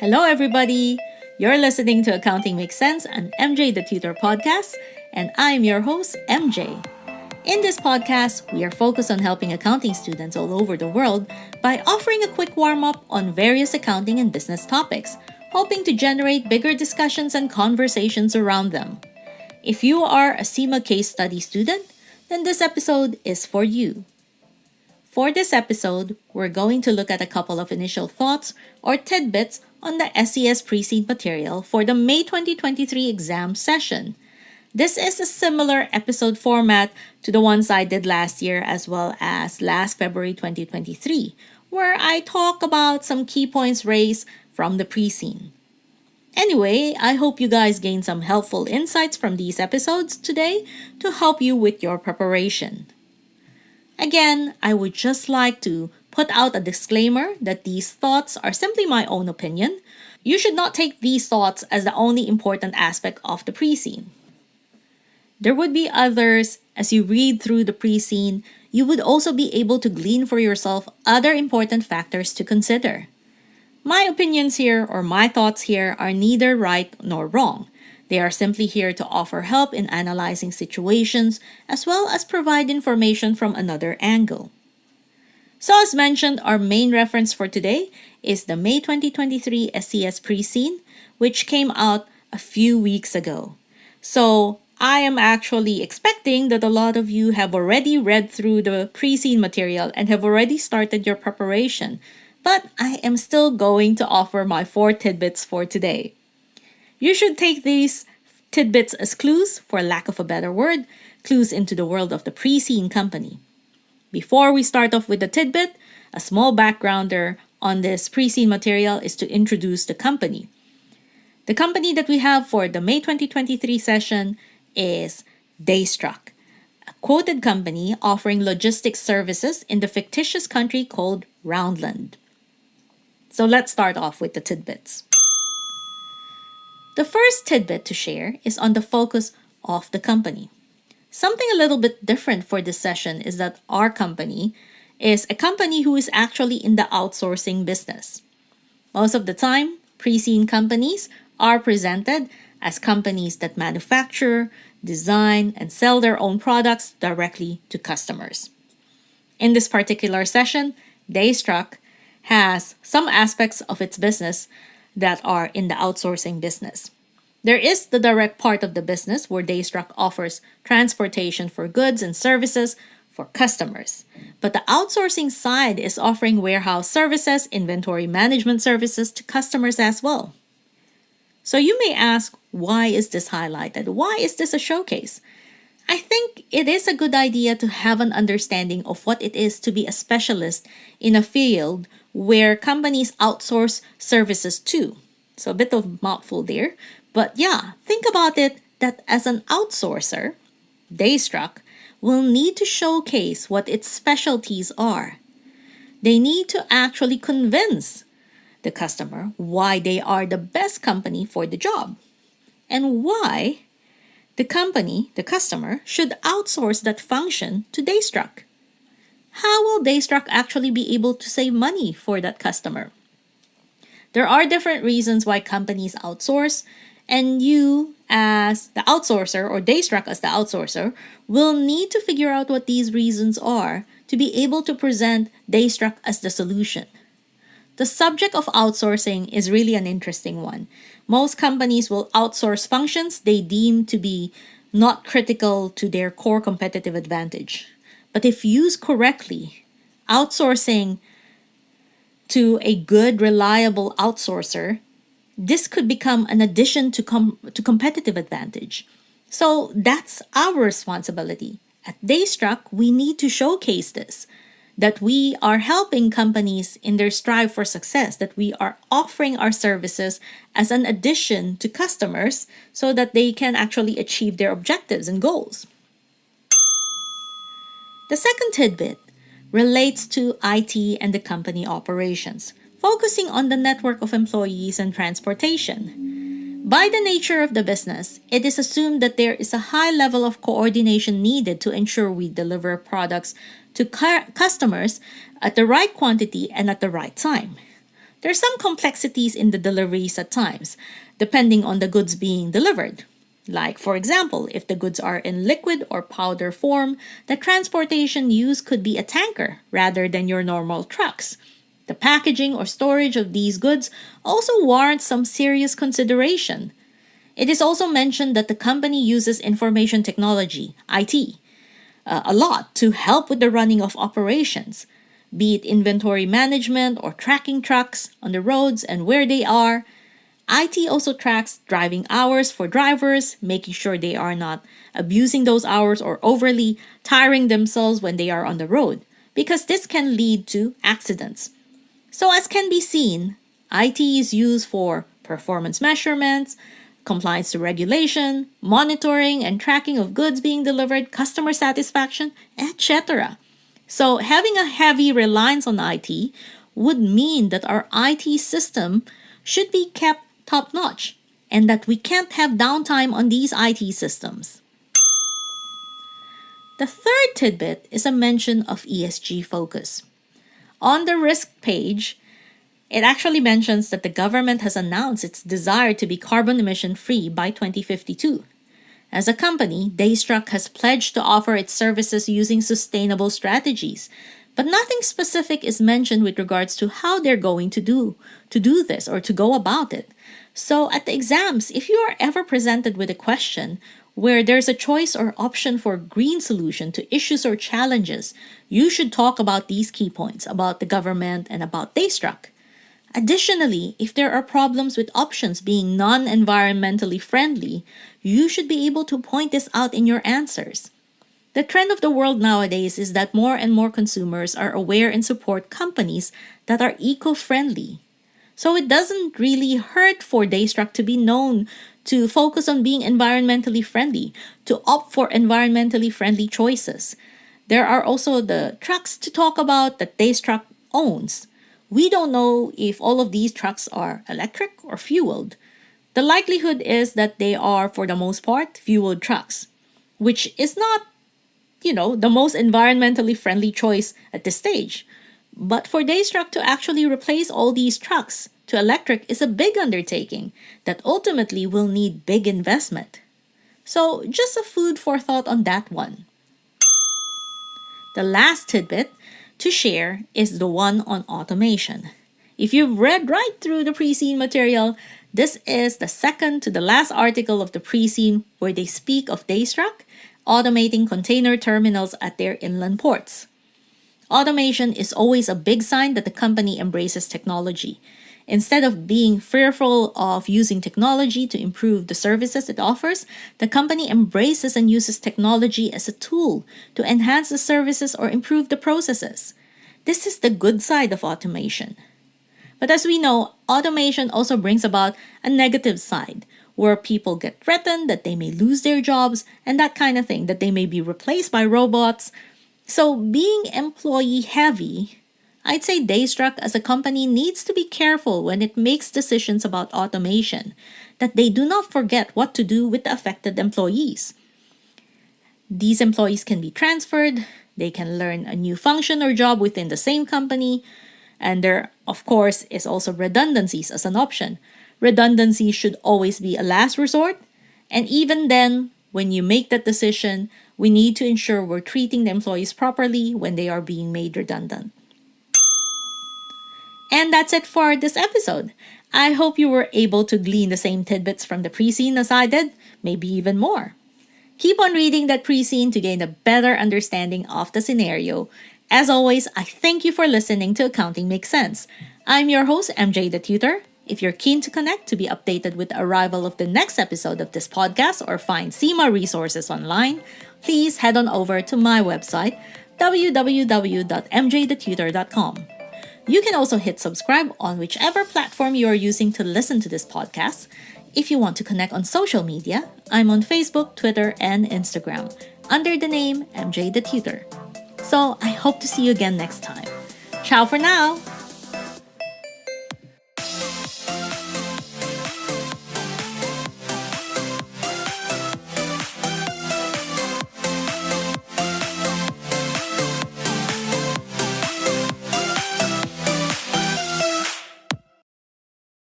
Hello, everybody! You're listening to Accounting Makes Sense, an MJ the Tutor podcast, and I'm your host, MJ. In this podcast, we are focused on helping accounting students all over the world by offering a quick warm-up on various accounting and business topics, hoping to generate bigger discussions and conversations around them. If you are a CIMA case study student, then this episode is for you. For this episode, we're going to look at a couple of initial thoughts or tidbits on the SCS pre-seed material for the May 2023 exam session. This is a similar episode format to the ones I did last year as well as last February 2023, where I talk about some key points raised from the pre-seed. Anyway, I hope you guys gain some helpful insights from these episodes today to help you with your preparation. Again, I would just like to put out a disclaimer that these thoughts are simply my own opinion. You should not take these thoughts as the only important aspect of the pre-seed. There would be others. As you read through the pre-seed, you would also be able to glean for yourself other important factors to consider. My opinions here or my thoughts here are neither right nor wrong. They are simply here to offer help in analyzing situations as well as provide information from another angle. So as mentioned, our main reference for today is the May 2023 SCS pre-seed, which came out a few weeks ago. So I am actually expecting that a lot of you have already read through the pre-seed material and have already started your preparation, but I am still going to offer my 4 tidbits for today. You should take these tidbits as clues, for lack of a better word, clues into the world of the pre-seed company. Before we start off with the tidbit, a small backgrounder on this pre-seed material is to introduce the company. The company that we have for the May 2023 session is Daystruck, a quoted company offering logistics services in the fictitious country called Roundland. So let's start off with the tidbits. The first tidbit to share is on the focus of the company. Something a little bit different for this session is that our company is a company who is actually in the outsourcing business. Most of the time, pre-seed companies are presented as companies that manufacture, design, and sell their own products directly to customers. In this particular session, Daystruck has some aspects of its business that are in the outsourcing business. There is the direct part of the business where Daystruck offers transportation for goods and services for customers. But the outsourcing side is offering warehouse services, inventory management services to customers as well. So you may ask, why is this highlighted? Why is this a showcase? I think it is a good idea to have an understanding of what it is to be a specialist in a field where companies outsource services to. So a bit of mouthful there. But yeah, think about it that as an outsourcer, Daystruck will need to showcase what its specialties are. They need to actually convince the customer why they are the best company for the job and why the company, the customer, should outsource that function to Daystruck. How will Daystruck actually be able to save money for that customer? There are different reasons why companies outsource, and you as the outsourcer or Daystruck as the outsourcer will need to figure out what these reasons are to be able to present Daystruck as the solution. The subject of outsourcing is really an interesting one. Most companies will outsource functions they deem to be not critical to their core competitive advantage. But if used correctly, outsourcing to a good, reliable outsourcer, this could become an addition to competitive advantage. So that's our responsibility. At Daystruck, we need to showcase this, that we are helping companies in their strive for success, that we are offering our services as an addition to customers so that they can actually achieve their objectives and goals. The second tidbit relates to IT and the company operations, focusing on the network of employees and transportation. By the nature of the business, it is assumed that there is a high level of coordination needed to ensure we deliver products to customers at the right quantity and at the right time. There's some complexities in the deliveries at times, depending on the goods being delivered. Like, for example, if the goods are in liquid or powder form, the transportation used could be a tanker rather than your normal trucks. The packaging or storage of these goods also warrants some serious consideration. It is also mentioned that the company uses information technology, IT, a lot to help with the running of operations, be it inventory management or tracking trucks on the roads and where they are. IT also tracks driving hours for drivers, making sure they are not abusing those hours or overly tiring themselves when they are on the road, because this can lead to accidents. So as can be seen, IT is used for performance measurements, compliance to regulation, monitoring and tracking of goods being delivered, customer satisfaction, etc. So having a heavy reliance on IT would mean that our IT system should be kept top-notch and that we can't have downtime on these IT systems. The third tidbit is a mention of ESG focus. On the risk page, it actually mentions that the government has announced its desire to be carbon emission free by 2052. As a company, Daystruck has pledged to offer its services using sustainable strategies, but nothing specific is mentioned with regards to how they're going to do this or to go about it. So at the exams, if you are ever presented with a question where there's a choice or option for green solution to issues or challenges, you should talk about these key points about the government and about Daystruck. Additionally, if there are problems with options being non-environmentally friendly, you should be able to point this out in your answers. The trend of the world nowadays is that more and more consumers are aware and support companies that are eco-friendly. So it doesn't really hurt for Daystruck to be known to focus on being environmentally friendly, to opt for environmentally friendly choices. There are also the trucks to talk about that Daystruck owns. We don't know if all of these trucks are electric or fueled. The likelihood is that they are, for the most part, fueled trucks, which is not, the most environmentally friendly choice at this stage. But for Daystruck to actually replace all these trucks to electric is a big undertaking that ultimately will need big investment. So just a food for thought on that one. The last tidbit to share is the one on automation. If you've read right through the pre-scene material, this is the second to the last article of the pre-scene where they speak of Daystruck automating container terminals at their inland ports. Automation is always a big sign that the company embraces technology. Instead of being fearful of using technology to improve the services it offers, the company embraces and uses technology as a tool to enhance the services or improve the processes. This is the good side of automation. But as we know, automation also brings about a negative side, where people get threatened that they may lose their jobs and that kind of thing, that they may be replaced by robots. So being employee heavy, I'd say Daystruck as a company needs to be careful when it makes decisions about automation, that they do not forget what to do with the affected employees. These employees can be transferred, they can learn a new function or job within the same company, and there, of course, is also redundancies as an option. Redundancy should always be a last resort, and even then, when you make that decision, we need to ensure we're treating the employees properly when they are being made redundant. And that's it for this episode. I hope you were able to glean the same tidbits from the pre-scene as I did, maybe even more. Keep on reading that pre-scene to gain a better understanding of the scenario. As always, I thank you for listening to Accounting Makes Sense. I'm your host, MJ the Tutor. If you're keen to connect to be updated with the arrival of the next episode of this podcast or find CIMA resources online, please head on over to my website, www.mjthetutor.com. You can also hit subscribe on whichever platform you are using to listen to this podcast. If you want to connect on social media, I'm on Facebook, Twitter, and Instagram under the name MJ the Tutor. So I hope to see you again next time. Ciao for now!